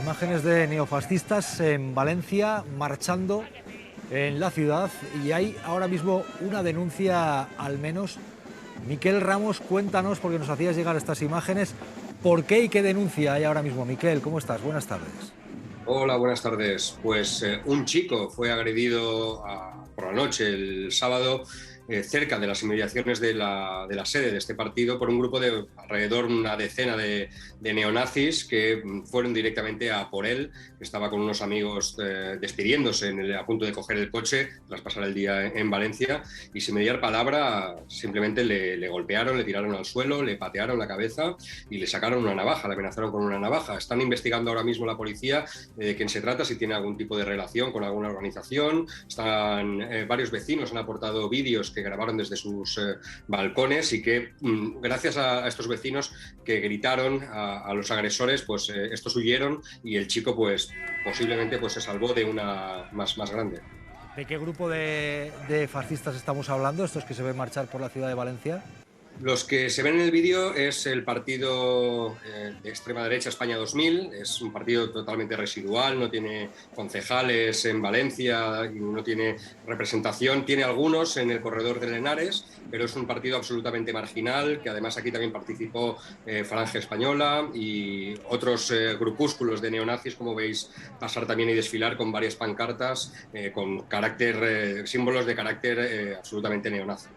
Imágenes de neofascistas en Valencia marchando en la ciudad y hay ahora mismo una denuncia al menos. Miquel Ramos, cuéntanos, porque nos hacías llegar estas imágenes, ¿por qué y qué denuncia hay ahora mismo? Miquel, ¿cómo estás? Buenas tardes. Hola, buenas tardes. Pues un chico fue agredido por la noche el sábado cerca de las inmediaciones de la sede de este partido por un grupo de alrededor una decena de neonazis que fueron directamente a por él, que estaba con unos amigos despidiéndose a punto de coger el coche tras pasar el día en Valencia y sin mediar palabra simplemente le golpearon, le tiraron al suelo, le patearon la cabeza y le sacaron una navaja, le amenazaron con una navaja. Están investigando ahora mismo la policía de quién se trata, si tiene algún tipo de relación con alguna organización. Varios vecinos han aportado vídeos que grabaron desde sus balcones y que gracias a estos vecinos que gritaron a los agresores, pues estos huyeron y el chico pues posiblemente pues se salvó de una más grande. ¿De qué grupo de fascistas estamos hablando, estos que se ven marchar por la ciudad de Valencia? Los que se ven en el vídeo es el partido de extrema derecha España 2000, es un partido totalmente residual, no tiene concejales en Valencia y no tiene representación, tiene algunos en el corredor de Henares, pero es un partido absolutamente marginal, que además aquí también participó Falange Española y otros grupúsculos de neonazis, como veis pasar también y desfilar con varias pancartas con símbolos de carácter absolutamente neonazi.